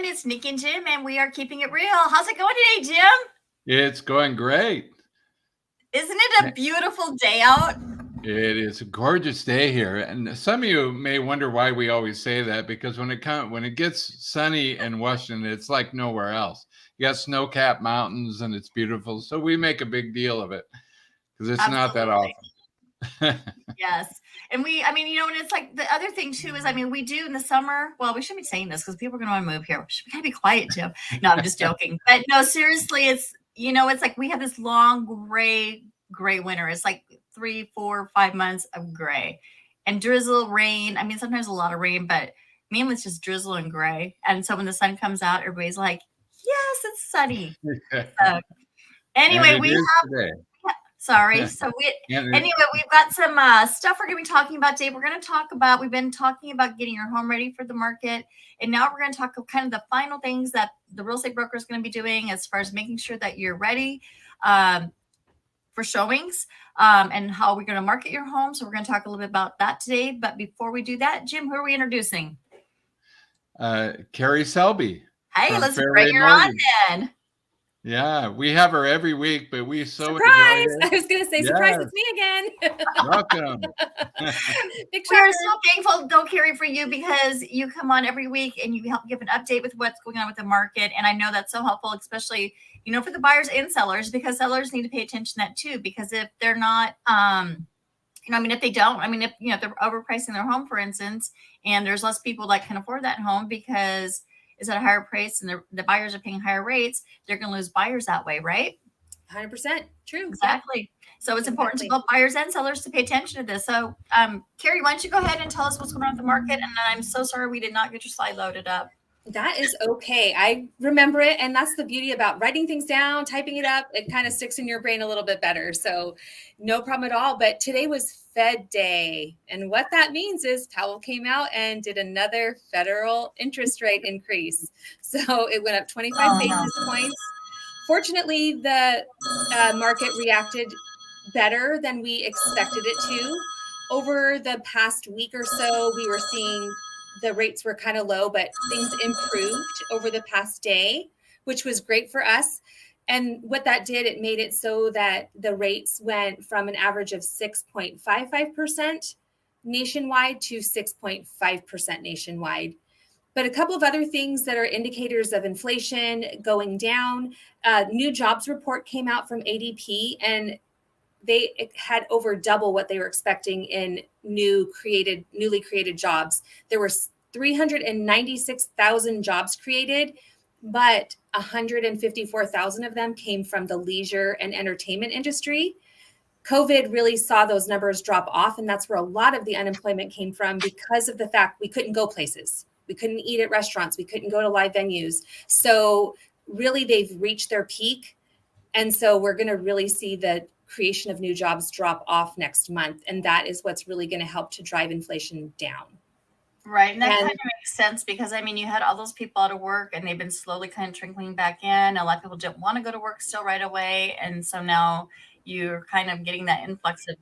everyone. It's Niki and Jim, and we are keeping it real. How's it going today, Jim? It's going great. Isn't it a beautiful day out? It is a gorgeous day here, and some of you may wonder why we always say that, because when it gets sunny in Washington, it's like nowhere else. You got snow-capped mountains, and it's beautiful. So we make a big deal of it because it's not that often. Yes. And and it's like the other thing too is, we do in the summer. Well, we shouldn't be saying this because people are going to want to move here. We gotta be quiet, Jim. No, I'm just joking. But no, seriously, it's like we have this long gray winter. It's like 3, 4, 5 months of gray and drizzle, rain. Sometimes a lot of rain, but mainly it's just drizzle and gray. And so when the sun comes out, everybody's like, yes, it's sunny. So, anyway, we have today. Sorry. So we've got some stuff we're going to be talking about today. We've been talking about getting your home ready for the market. And now we're going to talk about kind of the final things that the real estate broker is going to be doing as far as making sure that you're ready for showings and how we're going to market your home. So we're going to talk a little bit about that today. But before we do that, Jim, who are we introducing? Carrie Selby. Hey, let's bring her on then. Yeah, we have her every week, but we so surprise! I was going to say, surprise, it's me again. Welcome. We're so thankful, though, Carrie, for you because you come on every week and you help give an update with what's going on with the market. And I know that's so helpful, especially, for the buyers and sellers, because sellers need to pay attention to that too. Because if they're not, if they don't, if they're overpricing their home, for instance, and there's less people that can afford that home because is at a higher price and the buyers are paying higher rates, they're going to lose buyers that way, right? 100% true. Exactly. So it's important to both buyers and sellers to pay attention to this. So, Carrie, why don't you go ahead and tell us what's going on with the market? And I'm so sorry we did not get your slide loaded up. That is okay. I remember it. And that's the beauty about writing things down, typing it up. It kind of sticks in your brain a little bit better. So no problem at all. But today was Fed Day. And what that means is Powell came out and did another federal interest rate increase. So it went up 25 basis points. Fortunately, the market reacted better than we expected it to. Over the past week or so, we were seeing the rates were kind of low, but things improved over the past day, which was great for us. And what that did, it made it so that the rates went from an average of 6.55% nationwide to 6.5% nationwide. But a couple of other things that are indicators of inflation going down. New jobs report came out from ADP, and they had over double what they were expecting in newly created jobs. There were 396,000 jobs created, but 154,000 of them came from the leisure and entertainment industry. COVID really saw those numbers drop off, and that's where a lot of the unemployment came from because of the fact we couldn't go places. We couldn't eat at restaurants. We couldn't go to live venues. So really, they've reached their peak. And so we're going to really see the creation of new jobs drop off next month. And that is what's really going to help to drive inflation down. Right. And that kind of makes sense because, you had all those people out of work and they've been slowly kind of trickling back in. A lot of people didn't want to go to work still right away. And so now you're kind of getting that influx of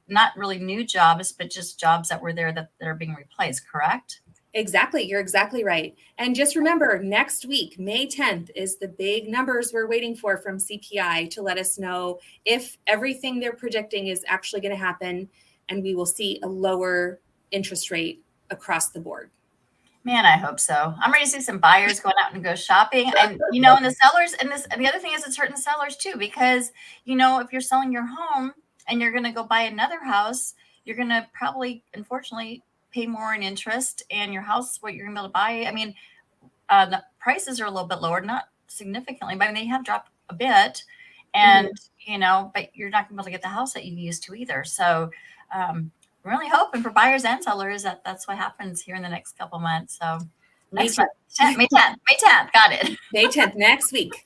not really new jobs, but just jobs that were there that are being replaced, correct? Exactly. You're exactly right. And just remember, next week, May 10th, is the big numbers we're waiting for from CPI to let us know if everything they're predicting is actually going to happen, and we will see a lower interest rate across the board. Man, I hope so. I'm ready to see some buyers going out and go shopping. And, and the sellers, and the other thing is it's hurting sellers too, because, if you're selling your home and you're going to go buy another house, you're going to probably, unfortunately, pay more in interest, and your house, what you're going to be able to buy. The prices are a little bit lower, not significantly, but they have dropped a bit, and but you're not going to be able to get the house that you used to either. So, I'm really hoping for buyers and sellers that that's what happens here in the next couple months. So, May 10th, got it. May 10th, next week.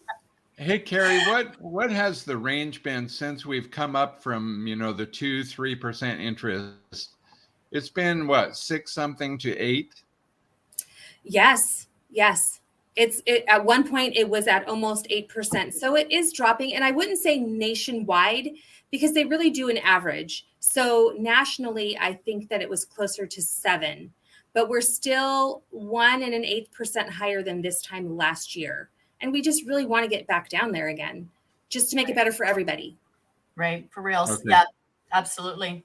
Hey, Carrie, what has the range been since we've come up from the 2-3% interest? It's been 6 something to 8. Yes. At one point it was at almost 8%. So it is dropping, and I wouldn't say nationwide because they really do an average. So nationally, I think that it was closer to 7. but we're still 1.125% higher than this time last year. And we just really want to get back down there again, just to make it better for everybody. Right. For real. Okay. Yeah, absolutely.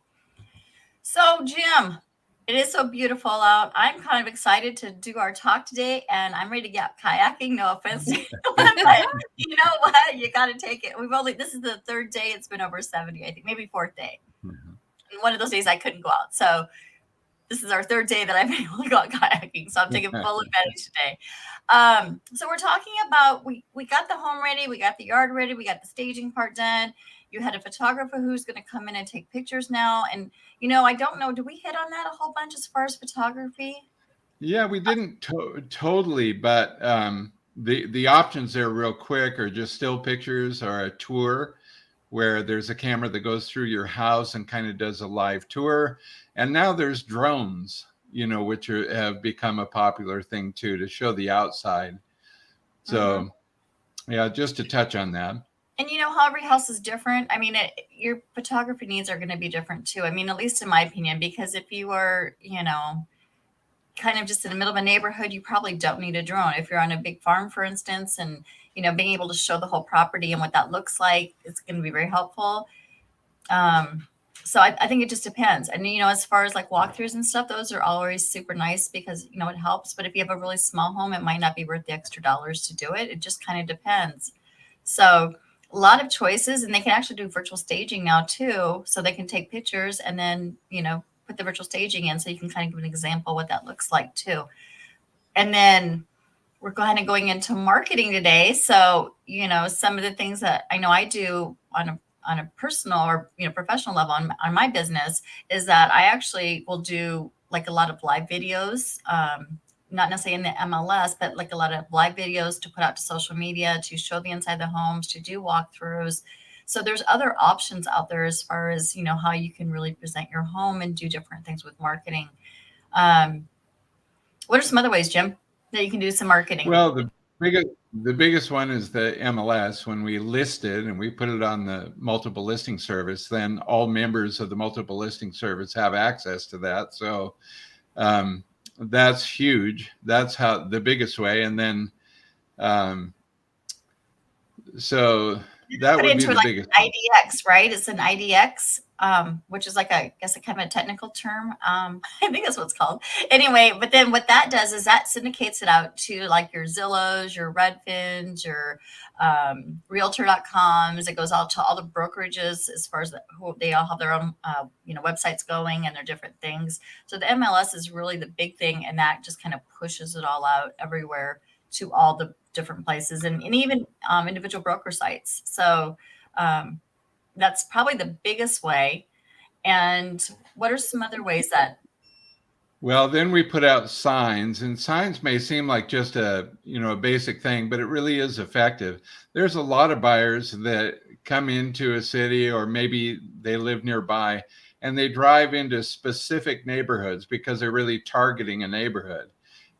So, Jim, it is so beautiful out. I'm kind of excited to do our talk today, and I'm ready to get kayaking. No offense to anyone, but you know what? You got to take it. This is the third day. It's been over 70, I think, maybe fourth day. Mhm. And one of those days I couldn't go out. So this is our third day that I've been able to go out kayaking. So I'm taking full advantage today. So we're talking about, we got the home ready. We got the yard ready. We got the staging part done. You had a photographer who's going to come in and take pictures now. And, you know, I don't know, do we hit on that a whole bunch as far as photography? Yeah, we didn't totally, but the options there real quick are just still pictures or a tour where there's a camera that goes through your house and kind of does a live tour. And now there's drones, you know, which have become a popular thing too, to show the outside. So yeah, just to touch on that. And you know how every house is different. I mean, your photography needs are going to be different too. I mean, at least in my opinion, because if you are, you know, kind of just in the middle of a neighborhood, you probably don't need a drone. If you're on a big farm, for instance, and, you know, being able to show the whole property and what that looks like, it's going to be very helpful. So I think it just depends. And, you know, as far as like walkthroughs and stuff, those are always super nice because, you know, it helps. But if you have a really small home, it might not be worth the extra dollars to do it. It just kind of depends. So a lot of choices, and they can actually do virtual staging now too. So they can take pictures and then, you know, put the virtual staging in so you can kind of give an example what that looks like too. And then we're kind of going into marketing today. So, you know, some of the things that I know I do on a personal or, you know, professional level on my business is that I actually will do like a lot of live videos, not necessarily in the MLS, but like a lot of live videos to put out to social media, to show the inside of the homes, to do walkthroughs. So there's other options out there as far as, you know, how you can really present your home and do different things with marketing. What are some other ways, Jim, that you can do some marketing? Well, the biggest one is the MLS. When we list it and we put it on the multiple listing service, then all members of the multiple listing service have access to that. So that's huge. That's how the biggest way. And then so that would be the like biggest. IDX, right? It's an IDX, which is like I guess a kind of a technical term. I think that's what it's called. Anyway, but then what that does is that syndicates it out to like your Zillows, your Redfins, your Realtor.coms. It goes out to all the brokerages as far as who they all have their own, you know, websites going and their different things. So the MLS is really the big thing, and that just kind of pushes it all out everywhere to all the different places and even individual broker sites. So that's probably the biggest way. And what are some other ways that? Well, then we put out signs, and signs may seem like just a, you know, a basic thing, but it really is effective. There's a lot of buyers that come into a city, or maybe they live nearby, and they drive into specific neighborhoods because they're really targeting a neighborhood.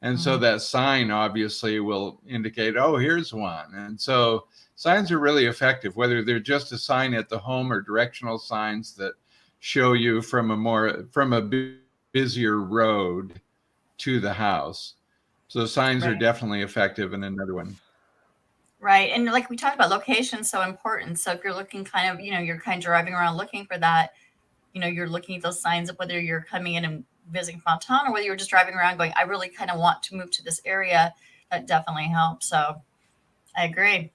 And so that sign obviously will indicate, oh, here's one. And so signs are really effective, whether they're just a sign at the home or directional signs that show you from a busier road to the house. So signs are definitely effective. And another one. Right. And like we talked about, location is so important. So if you're looking kind of, you know, you're kind of driving around looking for that, you know, you're looking at those signs of whether you're coming in and visiting from town or whether you're just driving around going, I really kind of want to move to this area. That definitely helps. So I agree.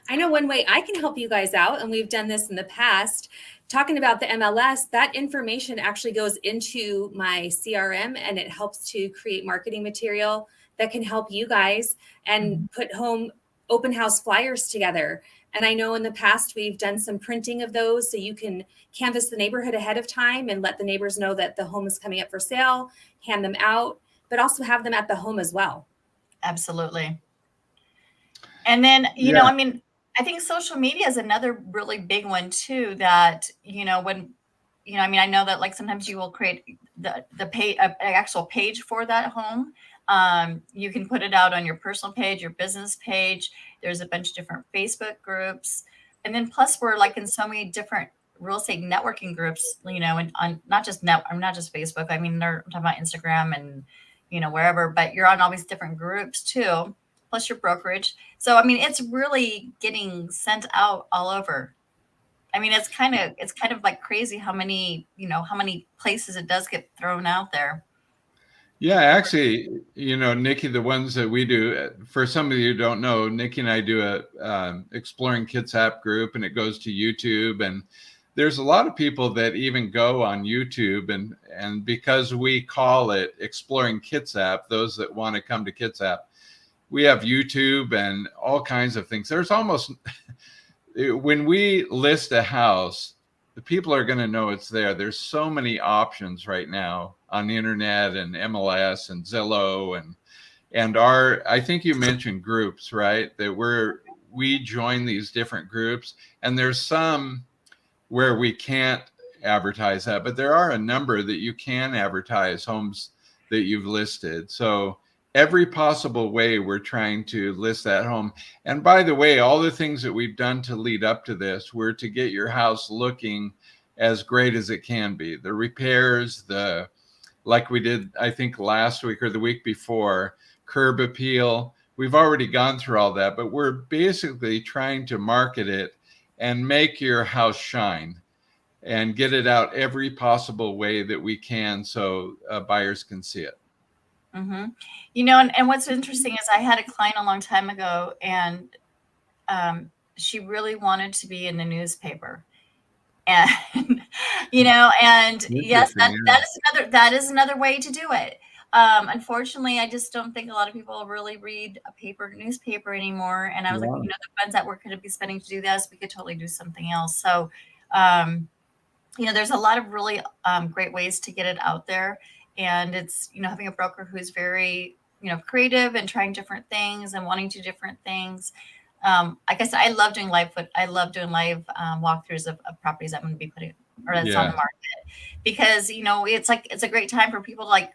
I know one way I can help you guys out, and we've done this in the past, talking about the MLS, that information actually goes into my CRM and it helps to create marketing material that can help you guys and put home open house flyers together. And I know in the past we've done some printing of those so you can canvass the neighborhood ahead of time and let the neighbors know that the home is coming up for sale, hand them out, but also have them at the home as well. Absolutely. And then, you know, I mean, I think social media is another really big one too, that, you know, when, you know, I mean, I know that like sometimes you will create the page, an actual page for that home. You can put it out on your personal page, your business page. There's a bunch of different Facebook groups. And then plus we're like in so many different real estate networking groups, and on not just Facebook. I mean, I'm talking about Instagram and, wherever, but you're on all these different groups too, plus your brokerage. So, I mean, it's really getting sent out all over. I mean, it's kind of like crazy how many places it does get thrown out there. Yeah, actually, Nikki, the ones that we do, for some of you who don't know, Nikki and I do a Exploring Kitsap group, and it goes to YouTube. And there's a lot of people that even go on YouTube, and because we call it Exploring Kitsap, those that want to come to Kitsap, we have YouTube and all kinds of things. There's almost, when we list a house, the people are going to know it's there. There's so many options right now on the internet and MLS and Zillow and I think you mentioned groups, right? That we join these different groups, and there's some where we can't advertise that, but there are a number that you can advertise homes that you've listed. So every possible way we're trying to list that home. And by the way, all the things that we've done to lead up to this were to get your house looking as great as it can be. The repairs, like we did, I think last week or the week before, curb appeal. We've already gone through all that, but we're basically trying to market it and make your house shine and get it out every possible way that we can so buyers can see it. Mm-hmm. And what's interesting is I had a client a long time ago, and she really wanted to be in the newspaper. And, and yes, that is another way to do it. Unfortunately, I just don't think a lot of people really read a newspaper anymore. And I was like, the funds that we're going to be spending to do this, we could totally do something else. So, there's a lot of really great ways to get it out there. And it's, having a broker who's very, creative and trying different things and wanting to do different things. Like I said, I love doing live walkthroughs of properties I'm going to be putting or that's on the market, because, it's a great time for people to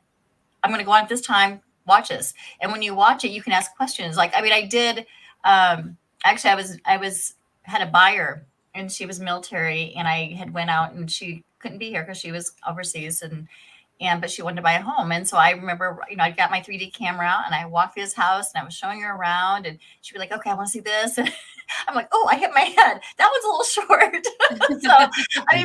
I'm going to go on at this time, watch this. And when you watch it, you can ask questions. I did, actually, had a buyer, and she was military, and I had went out, and she couldn't be here because she was overseas, but she wanted to buy a home. And so I remember, I got my 3D camera out, and I walked through this house, and I was showing her around, and she'd be like, okay, I want to see this. And I'm like, oh, I hit my head. That one's a little short. So,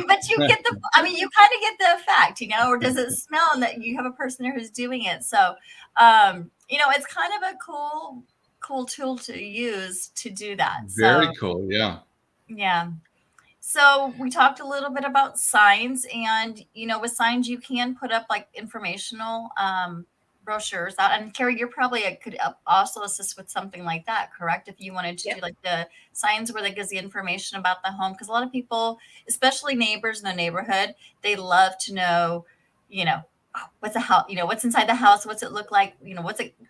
but you kind of get the effect, or does it smell, and that you have a person there who's doing it. So, it's kind of a cool tool to use to do that. Very cool. Yeah. Yeah. So we talked a little bit about signs, and, with signs, you can put up informational brochures out. And Carrie, you're probably could also assist with something like that, correct? If you wanted to do the signs where that gives the information about the home, because a lot of people, especially neighbors in the neighborhood, they love to know, what's the house, what's inside the house, what's it look like,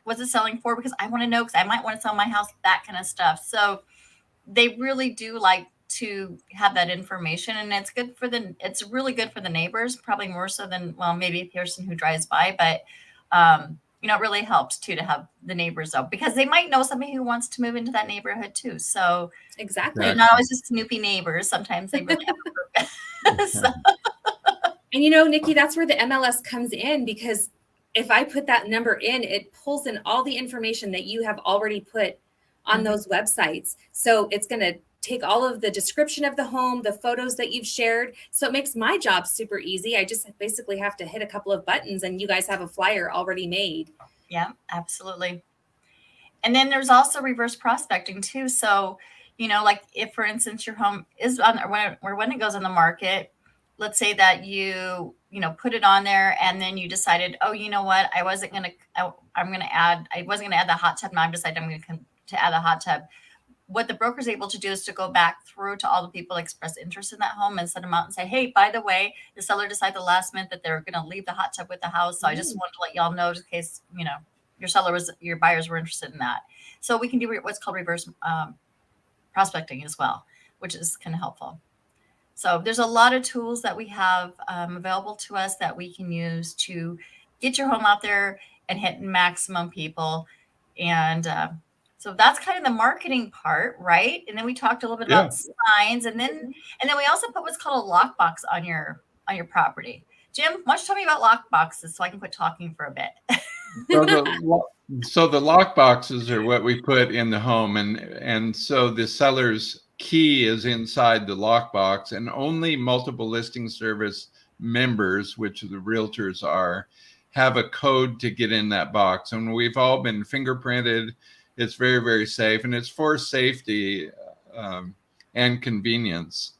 what's it selling for, because I want to know, because I might want to sell my house, that kind of stuff. So they really do like to have that information, and it's really good for the neighbors, probably more so than, well, maybe a person who drives by, but it really helps too to have the neighbors up, because they might know somebody who wants to move into that neighborhood too. So exactly, they're not always just snoopy neighbors. Sometimes they really have a purpose. So. And Nikki, that's where the MLS comes in, because if I put that number in, it pulls in all the information that you have already put on those websites. So it's going to take all of the description of the home, the photos that you've shared. So it makes my job super easy. I just basically have to hit a couple of buttons, and you guys have a flyer already made. Yeah, absolutely. And then there's also reverse prospecting too. So, if, for instance, your home is when it goes on the market, let's say that you put it on there, and then you decided, oh, you know what, I wasn't going to add the hot tub. Now I've decided I'm going to add a hot tub. What the broker is able to do is to go back through to all the people that express interest in that home and send them out and say, hey, by the way, the seller decided the last minute that they're going to leave the hot tub with the house. So I just wanted to let y'all know, in case, your buyers were interested in that. So we can do what's called reverse prospecting as well, which is kind of helpful. So there's a lot of tools that we have available to us that we can use to get your home out there and hit maximum people. And So that's kind of the marketing part, right? And then we talked a little bit Yeah. about signs, and then we also put what's called a lockbox on your property. Jim, why don't you tell me about lockboxes so I can quit talking for a bit? So the lock boxes are what we put in the home, and so the seller's key is inside the lockbox, and only multiple listing service members, which the realtors are, have a code to get in that box. And we've all been fingerprinted. It's very, very safe, and it's for safety and convenience.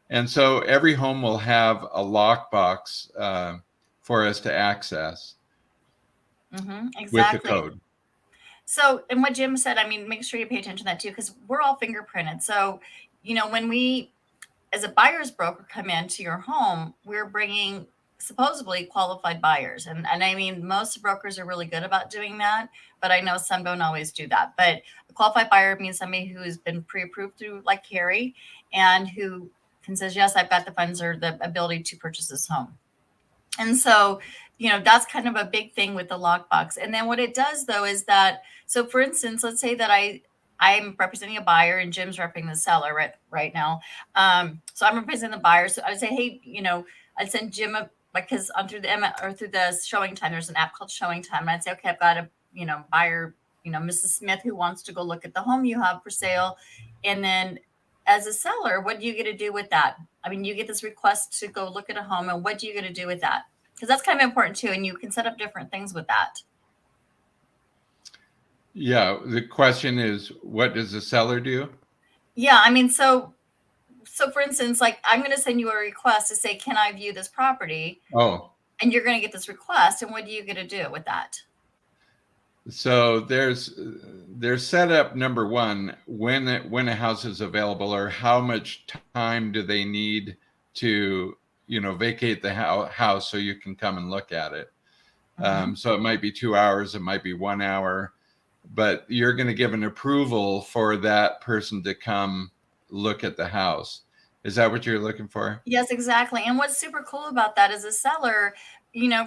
And so every home will have a lockbox for us to access Exactly. with the code. So, and what Jim said, I mean, make sure you pay attention to that too, because we're all fingerprinted. So, when we, as a buyer's broker, come into your home, we're bringing supposedly qualified buyers. And I mean, most brokers are really good about doing that, but I know some don't always do that. But a qualified buyer means somebody who has been pre-approved through like Carrie and who can says, yes, I've got the funds or the ability to purchase this home. And so, that's kind of a big thing with the lockbox. And then what it does though is that, so for instance, let's say that I'm representing a buyer and Jim's representing the seller right now. So I'm representing the buyer. So I would say, hey, I'd send Jim because through the Showing Time, there's an app called Showing Time. And I'd say, okay, I've got a buyer, Mrs. Smith, who wants to go look at the home you have for sale. And then as a seller, what do you get to do with that? I mean, you get this request to go look at a home, and what do you get to do with that? Because that's kind of important too, and you can set up different things with that. Yeah, the question is, what does the seller do? Yeah, I mean, so for instance, like I'm going to send you a request to say, can I view this property? Oh, and you're going to get this request, and what do you get to do with that? So there's setup number one, when a house is available, or how much time do they need to vacate the house so you can come and look at it. So it might be 2 hours, it might be 1 hour, but you're going to give an approval for that person to come look at the house. Is that what you're looking for? Yes, exactly. And what's super cool about that as a seller,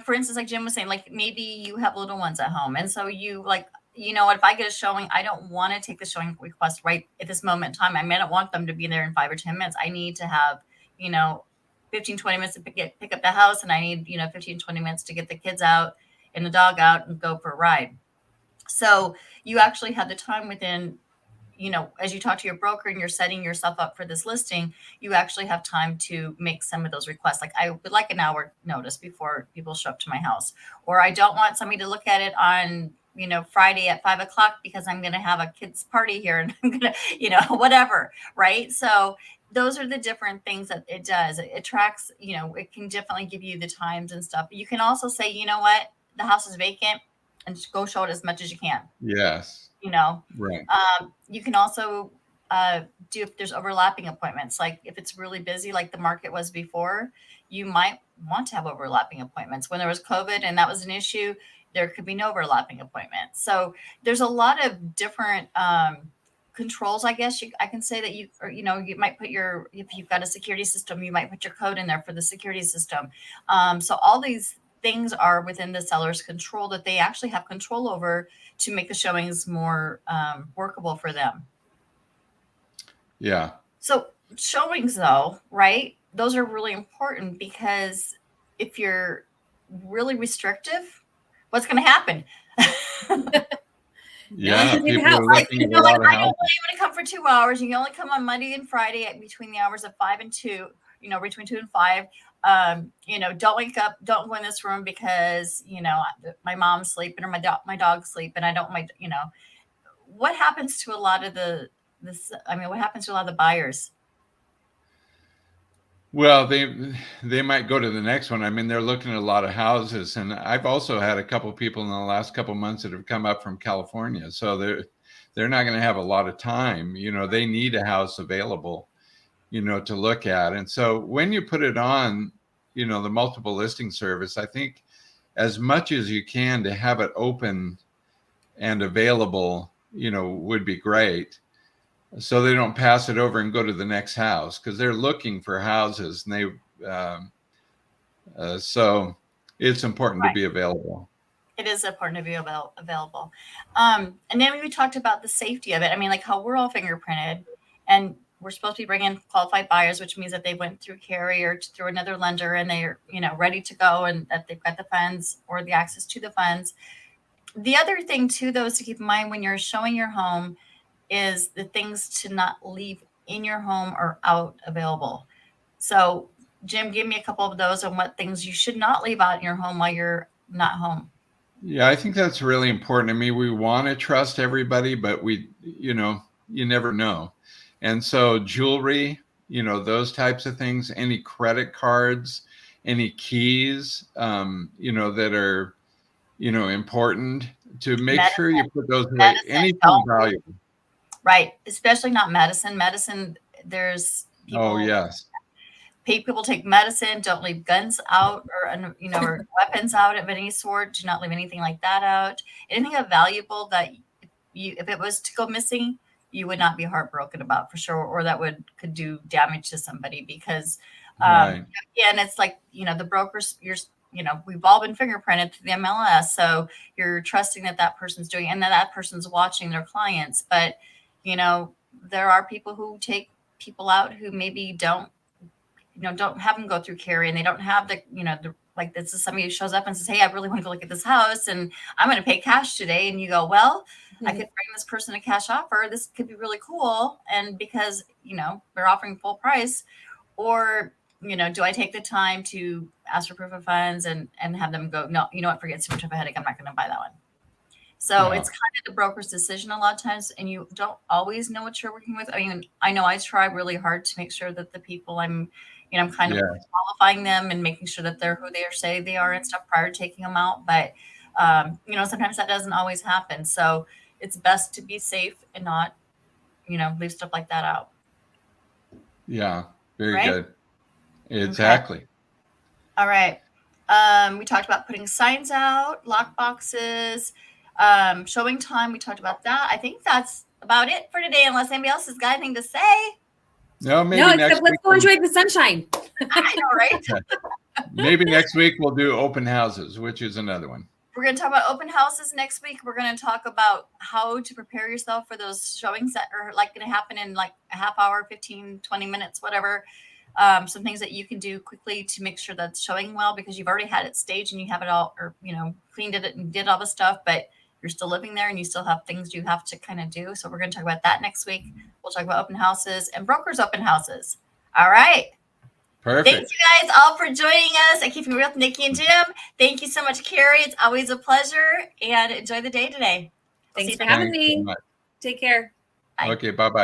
for instance, like Jim was saying, like maybe you have little ones at home. And so you like, if I get a showing, I don't want to take the showing request right at this moment in time. I may not want them to be there in 5 or 10 minutes. I need to have, 15, 20 minutes to pick up the house. And I need, 15, 20 minutes to get the kids out and the dog out and go for a ride. So you actually have the time within, as you talk to your broker and you're setting yourself up for this listing, you actually have time to make some of those requests. Like I would like an hour notice before people show up to my house, or I don't want somebody to look at it on, Friday at 5 o'clock because I'm going to have a kids party here and I'm going to, whatever. Right. So those are the different things that it does. It tracks, it can definitely give you the times and stuff. But you can also say, you know what, the house is vacant, and just go show it as much as you can. Yes. Right. You can also do if there's overlapping appointments. Like if it's really busy, like the market was before, you might want to have overlapping appointments. When there was COVID and that was an issue, there could be no overlapping appointments. So there's a lot of different controls, I guess I can say that you might put if you've got a security system, you might put your code in there for the security system. So all these things are within the seller's control that they actually have control over to make the showings more workable for them. Yeah. So showings though, right? Those are really important because if you're really restrictive, what's going to happen? Yeah, people are like, looking at a lot of I don't houses. want you to come for 2 hours. You can only come on Monday and Friday between the hours of 5 and 2, between 2 and 5. Don't wake up, don't go in this room because, my mom's sleeping or my dog's sleeping. I don't want what happens to a lot of what happens to a lot of the buyers? Well, they might go to the next one. I mean, they're looking at a lot of houses, and I've also had a couple of people in the last couple of months that have come up from California, so they're not going to have a lot of time. They need a house available, to look at. And so when you put it on, the multiple listing service, I think as much as you can to have it open and available, would be great. So they don't pass it over and go to the next house because they're looking for houses, and so it's important to be available. It is important to be available. And then we talked about the safety of it. I mean, like how we're all fingerprinted, and we're supposed to be bringing qualified buyers, which means that they went through Carrie or through another lender, and they're, you know, ready to go, and that they've got the funds or the access to the funds. The other thing too, though, is to keep in mind when you're showing your home is the things to not leave in your home or out available. So, Jim, give me a couple of those on what things you should not leave out in your home while you're not home. Yeah, I think that's really important. I mean, we want to trust everybody, but you never know. And so jewelry, those types of things, any credit cards, any keys, that are, important, to make sure you put those away. Anything valuable. Right. Especially not medicine. Medicine, there's people. Oh, yes. People take medicine. Don't leave guns out or weapons out of any sort. Do not leave anything like that out. Anything of valuable that if it was to go missing, you would not be heartbroken about for sure, or that could do damage to somebody because, right. Again, it's like, the brokers, we've all been fingerprinted through the MLS. So you're trusting that person's doing, and that person's watching their clients. But, there are people who take people out who maybe don't have them go through Carrie, and they don't have like this is somebody who shows up and says, hey, I really want to go look at this house and I'm going to pay cash today. And you go, well, I could bring this person a cash offer. This could be really cool. And because, they're offering full price, or, do I take the time to ask for proof of funds and have them go, no, you know what, forget, so much of a headache. I'm not going to buy that one. So it's kind of the broker's decision a lot of times, and you don't always know what you're working with. I mean, I know I try really hard to make sure that the people I'm kind of qualifying them and making sure that they're who they say they are and stuff prior to taking them out. But, sometimes that doesn't always happen. So it's best to be safe and not, leave stuff like that out. Yeah. Very good. Exactly. Okay. All right. We talked about putting signs out, lock boxes, showing time. We talked about that. I think that's about it for today, unless anybody else has got anything to say. No, except let's go enjoy the sunshine. I know, right? Maybe next week we'll do open houses, which is another one. We're going to talk about open houses next week. We're going to talk about how to prepare yourself for those showings that are like going to happen in like a half hour, 15, 20 minutes, whatever. Some things that you can do quickly to make sure that's showing well, because you've already had it staged and you have it all, or, cleaned it and did all the stuff, but you're still living there and you still have things you have to kind of do. So we're going to talk about that next week. We'll talk about open houses and brokers open houses. All right. Perfect. Thank you guys all for joining us at Keeping It Real with Niki and Jim. Thank you so much, Carrie. It's always a pleasure, and enjoy the day today. Thanks for having me. Take care. Bye. Okay. Bye-bye.